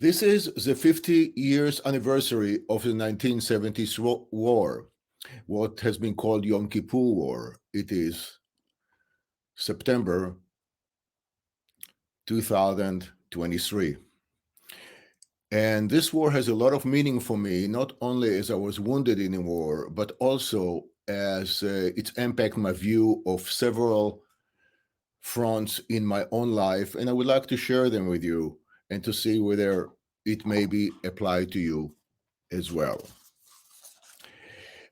This is the 50 years anniversary of the 1970s war, what has been called Yom Kippur War. It is September 2023. And this war has a lot of meaning for me, not only as I was wounded in the war, but also as its impact my view of several fronts in my own life. And I would like to share them with you and to see whether it may be applied to you as well.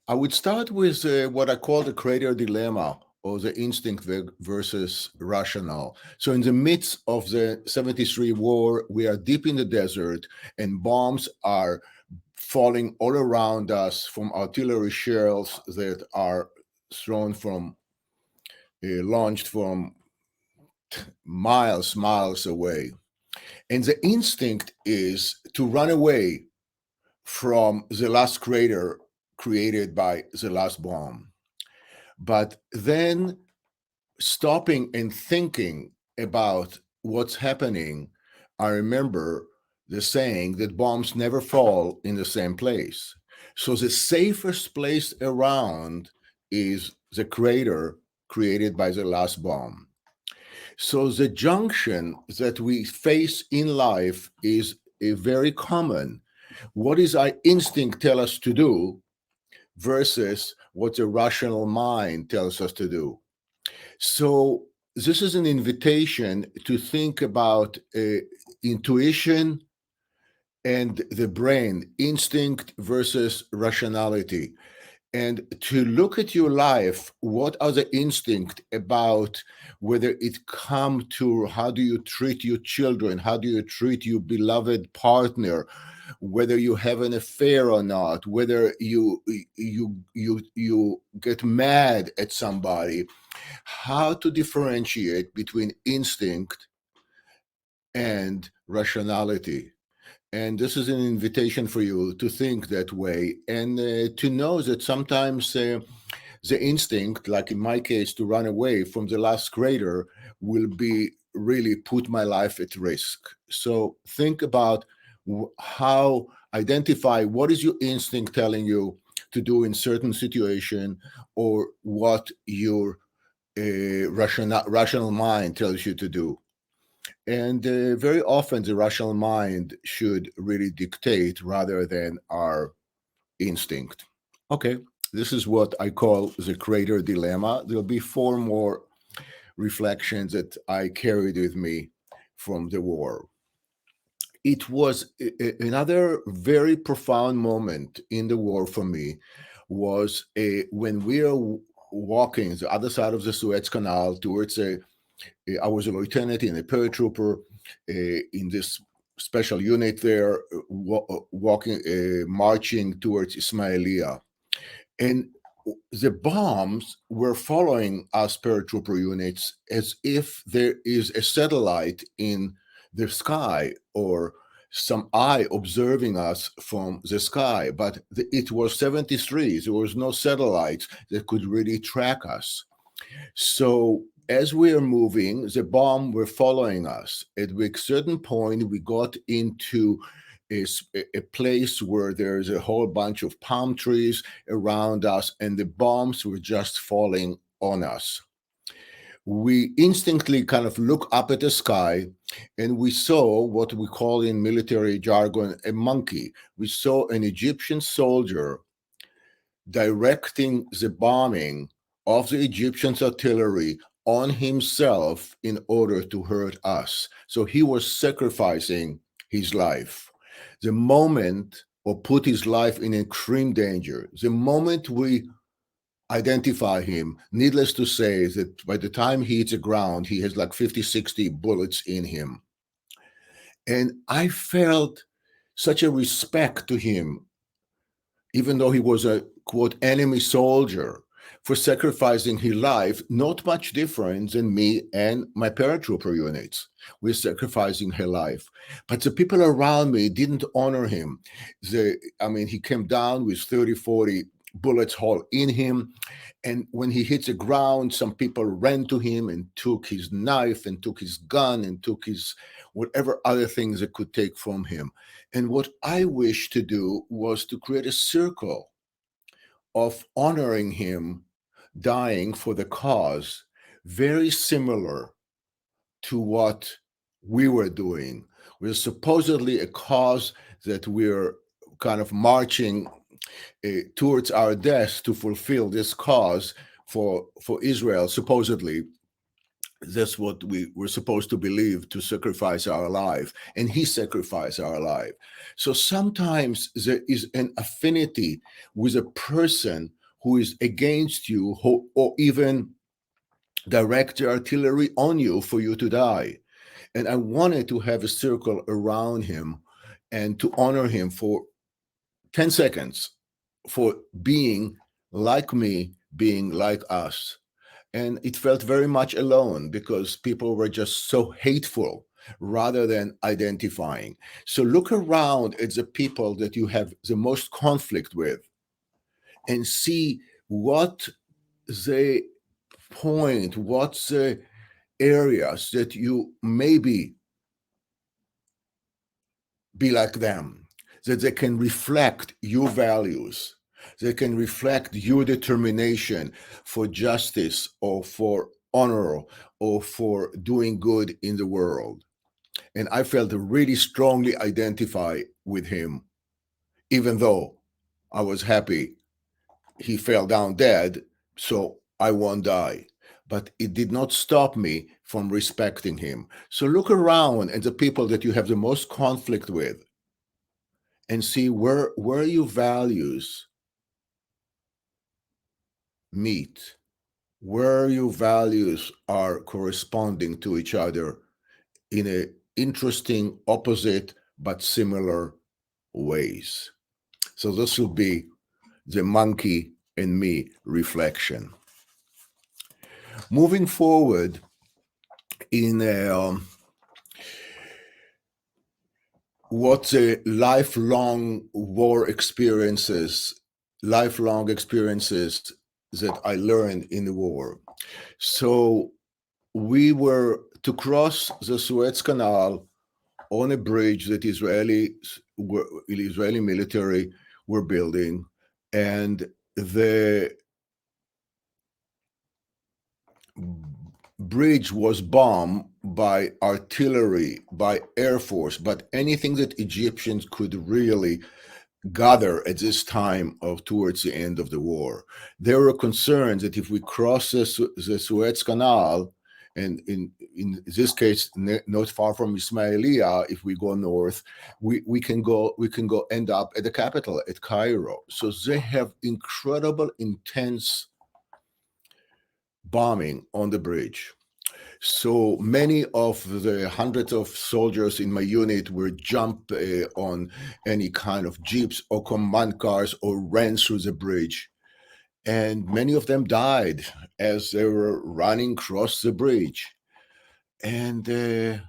I would start with what I call the creator dilemma, or the instinct versus rational. So, in the midst of the 73 war, we are deep in the desert, and bombs are falling all around us from artillery shells that are thrown from, launched from miles away. And the instinct is to run away from the last crater created by the last bomb. But then stopping and thinking about what's happening, I remember the saying that bombs never fall in the same place. So the safest place around is the crater created by the last bomb. So the junction that we face in life is a very common. What does our instinct tell us to do versus what the rational mind tells us to do? So this is an invitation to think about intuition and the brain, instinct versus rationality, and to look at your life. What are the instinct about, whether it come to how do you treat your children, how do you treat your beloved partner, whether you have an affair or not, whether you get mad at somebody, how to differentiate between instinct and rationality. And this is an invitation for you to think that way, and to know that sometimes the instinct, like in my case, to run away from the last crater, will be really put my life at risk. So think about how identify what is your instinct telling you to do in certain situation, or what your rational mind tells you to do. And very often, the rational mind should really dictate rather than our instinct. Okay, this is what I call the creator dilemma. There'll be four more reflections that I carried with me from the war. It was another very profound moment in the war for me. Was when we are walking the other side of the Suez Canal towards a. I was a lieutenant and a paratrooper in this special unit there, walking, marching towards Ismailia. And the bombs were following us paratrooper units as if there is a satellite in the sky, or some eye observing us from the sky. But it was 73. There was no satellites that could really track us. So as we are moving, the bomb were following us. At a certain point, we got into a place where there's a whole bunch of palm trees around us, and the bombs were just falling on us. We instinctively kind of look up at the sky, and we saw what we call in military jargon a monkey. We saw an Egyptian soldier directing the bombing of the Egyptians' artillery on himself in order to hurt us. So he was sacrificing his life. The moment, or put his life in extreme danger, the moment we identify him, needless to say, that by the time he hits the ground, he has like 50, 60 bullets in him. And I felt such a respect to him, even though he was a quote enemy soldier, for sacrificing his life. Not much different than me and my paratrooper units. We're sacrificing her life. But the people around me didn't honor him. He came down with 30, 40 bullets hole in him. And when he hits the ground, some people ran to him and took his knife and took his gun and took his whatever other things they could take from him. And what I wished to do was to create a circle of honoring him dying for the cause, very similar to what we were doing. We're supposedly a cause that we're kind of marching towards our death to fulfill this cause for Israel. Supposedly, that's what we were supposed to believe, to sacrifice our life, and he sacrificed our life. So sometimes there is an affinity with a person who is against you, or even direct the artillery on you for you to die. And I wanted to have a circle around him and to honor him for 10 seconds for being like me, being like us. And it felt very much alone because people were just so hateful rather than identifying. So look around at the people that you have the most conflict with and see what they point, what's the areas that you maybe be like them, that they can reflect your values, they can reflect your determination for justice or for honor or for doing good in the world. And I felt really strongly identify with him, even though I was happy he fell down dead, so I won't die. But it did not stop me from respecting him. So look around at the people that you have the most conflict with and see where your values meet, where your values are corresponding to each other in a interesting, opposite, but similar ways. So this will be the monkey and me reflection. Moving forward in what the lifelong experiences that I learned in the war. So we were to cross the Suez Canal on a bridge that Israeli military were building, and the bridge was bombed by artillery, by air force, but anything that Egyptians could really gather at this time of towards the end of the war. There were concerns that if we cross the Suez Canal, and in this case, not far from Ismailia, if we go north, we can go end up at the capital, at Cairo. So they have incredible, intense bombing on the bridge. So many of the hundreds of soldiers in my unit were jumped on any kind of jeeps or command cars or ran through the bridge. And many of them died as they were running across the bridge. And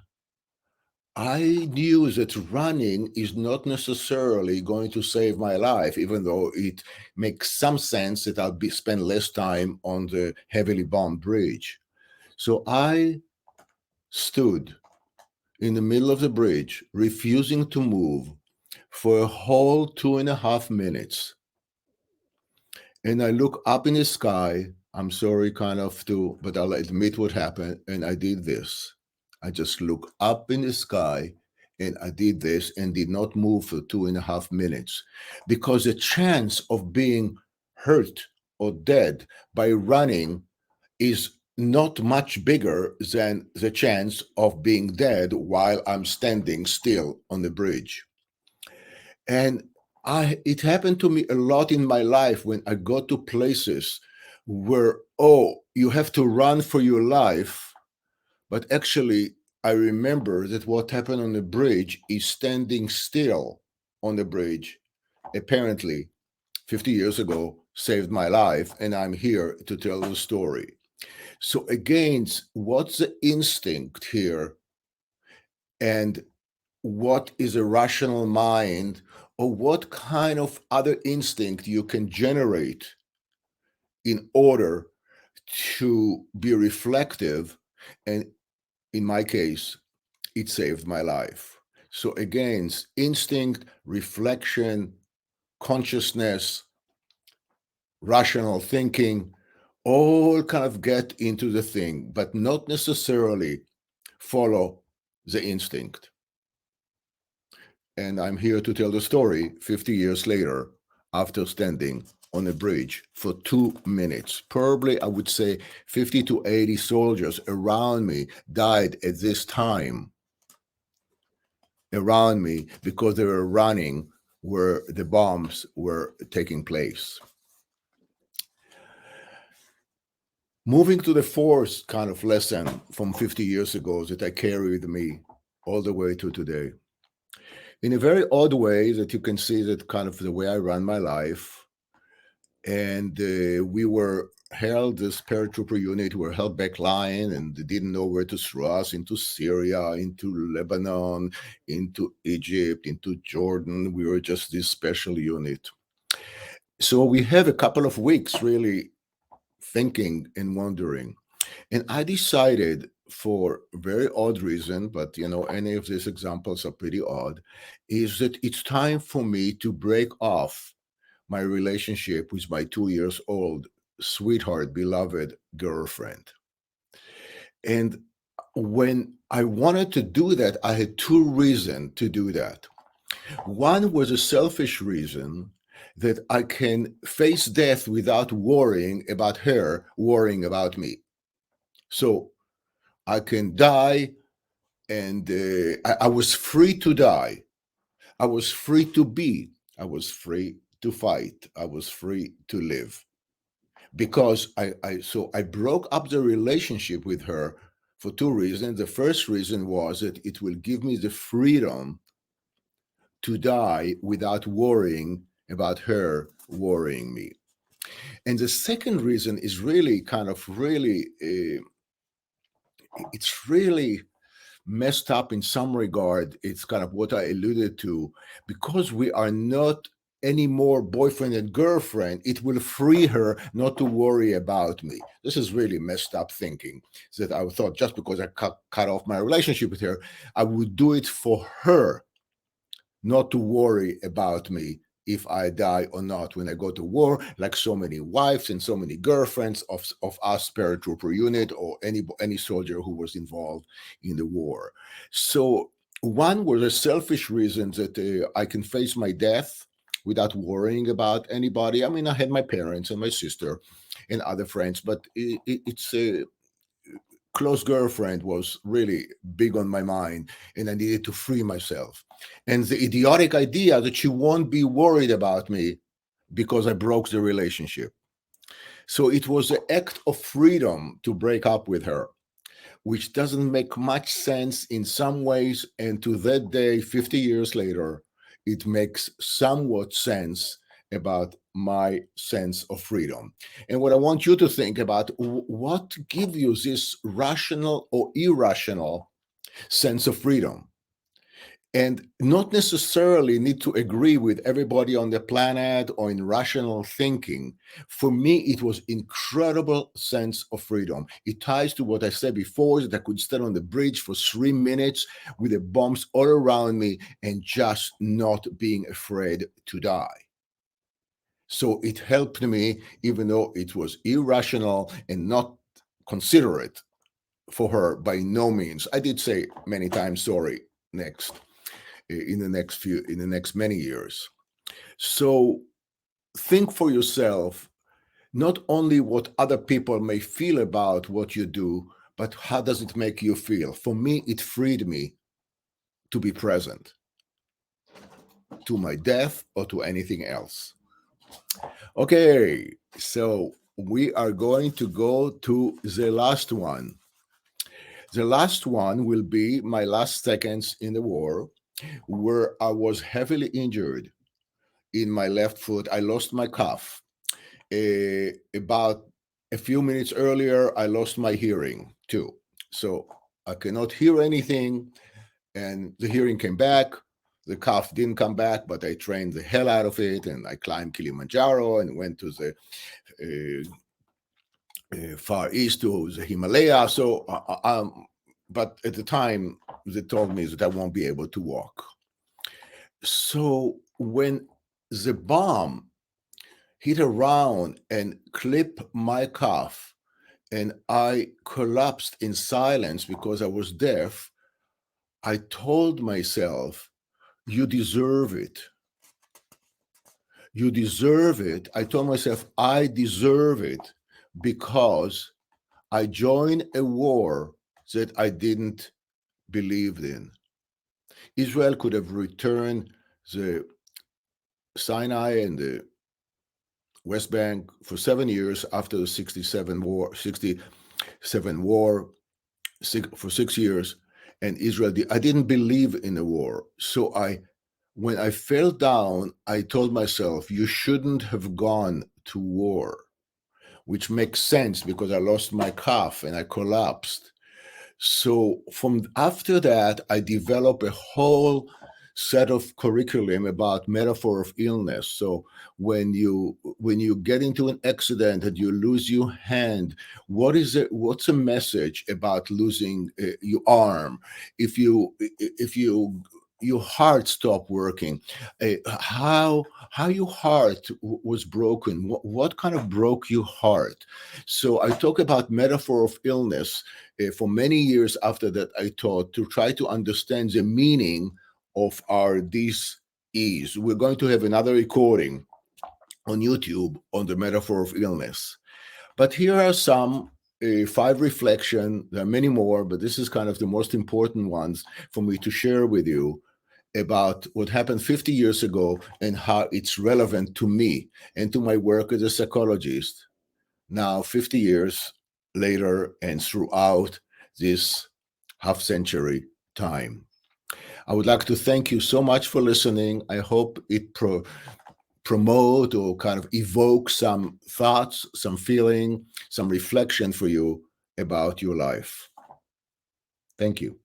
I knew that running is not necessarily going to save my life, even though it makes some sense that I'll spend less time on the heavily bombed bridge. So I stood in the middle of the bridge, refusing to move for a whole 2.5 minutes. And I look up in the sky. I'm sorry, kind of, but I'll admit what happened. And I did this. I just looked up in the sky and I did this and did not move for 2.5 minutes because the chance of being hurt or dead by running is not much bigger than the chance of being dead while I'm standing still on the bridge. And it happened to me a lot in my life when I got to places where, you have to run for your life. But actually, I remember that what happened on the bridge is standing still on the bridge, apparently 50 years ago, saved my life. And I'm here to tell the story. So again, what's the instinct here? And what is a rational mind or what kind of other instinct you can generate in order to be reflective. And in my case, it saved my life. So again, instinct, reflection, consciousness, rational thinking, all kind of get into the thing, but not necessarily follow the instinct. And I'm here to tell the story 50 years later, after standing on a bridge for 2 minutes. Probably, I would say 50 to 80 soldiers around me died at this time around me because they were running where the bombs were taking place. Moving to the fourth kind of lesson from 50 years ago that I carry with me all the way to today. In a very odd way that you can see that kind of the way I run my life. And we were held, this paratrooper unit were held back line and they didn't know where to thrust into Syria, into Lebanon, into Egypt, into Jordan. We were just this special unit. So we have a couple of weeks really thinking and wondering. And I decided for a very odd reason, but any of these examples are pretty odd, is that it's time for me to break off my relationship with my 2 years old sweetheart, beloved girlfriend. And when I wanted to do that, I had two reasons to do that. One was a selfish reason that I can face death without worrying about her worrying about me. So I can die, and I was free to die. I was free to be. I was free to fight. I was free to live. Because I broke up the relationship with her for two reasons. The first reason was that it will give me the freedom to die without worrying about her worrying me. And the second reason is really kind of really, it's really messed up in some regard. It's kind of what I alluded to. Because we are not anymore boyfriend and girlfriend, it will free her not to worry about me. This is really messed up thinking, that I thought just because I cut off my relationship with her, I would do it for her not to worry about me if I die or not when I go to war, like so many wives and so many girlfriends of us paratrooper unit or any soldier who was involved in the war. So one was a selfish reason that I can face my death without worrying about anybody. I mean, I had my parents and my sister and other friends, but it's a close girlfriend was really big on my mind, and I needed to free myself. And the idiotic idea that she won't be worried about me because I broke the relationship. So it was an act of freedom to break up with her, which doesn't make much sense in some ways. And to that day, 50 years later, it makes somewhat sense about my sense of freedom. And what I want you to think about, what gives you this rational or irrational sense of freedom? And not necessarily need to agree with everybody on the planet or in rational thinking. For me, it was incredible sense of freedom. It ties to what I said before, that I could stand on the bridge for 3 minutes with the bombs all around me and just not being afraid to die. So it helped me, even though it was irrational and not considerate for her by no means. I did say many times sorry in the next many years. So think for yourself not only what other people may feel about what you do, but how does it make you feel? For me, it freed me to be present to my death or to anything else. Okay, so we are going to go to the last one. The last one will be my last seconds in the war, where I was heavily injured in my left foot. I lost my cuff. About a few minutes earlier, I lost my hearing too. So I cannot hear anything, and the hearing came back. the calf didn't come back, but I trained the hell out of it, and I climbed Kilimanjaro and went to the Far East to the Himalaya. But at the time, they told me that I won't be able to walk. So when the bomb hit around and clipped my calf, and I collapsed in silence because I was deaf, I told myself, you deserve it. You deserve it. I told myself, I deserve it because I joined a war that I didn't believe in. Israel could have returned the Sinai and the West Bank for 7 years after the 67 war, for 6 years, and Israel I didn't believe in the war. So when I fell down, I told myself, you shouldn't have gone to war, which makes sense because I lost my calf and I collapsed. So from after that, I developed a whole set of curriculum about metaphor of illness. So when you get into an accident and you lose your hand, what's a message about losing your arm? If your heart stopped working, how your heart was broken, what kind of broke your heart? So I talk about metaphor of illness for many years after that. I taught to try to understand the meaning of our dis-ease. We're going to have another recording on YouTube on the metaphor of illness. But here are some 5 reflection. There are many more, but this is kind of the most important ones for me to share with you about what happened 50 years ago and how it's relevant to me and to my work as a psychologist now 50 years later and throughout this half century time. I would like to thank you so much for listening. I hope it promote or kind of evoke some thoughts, some feeling, some reflection for you about your life. Thank you.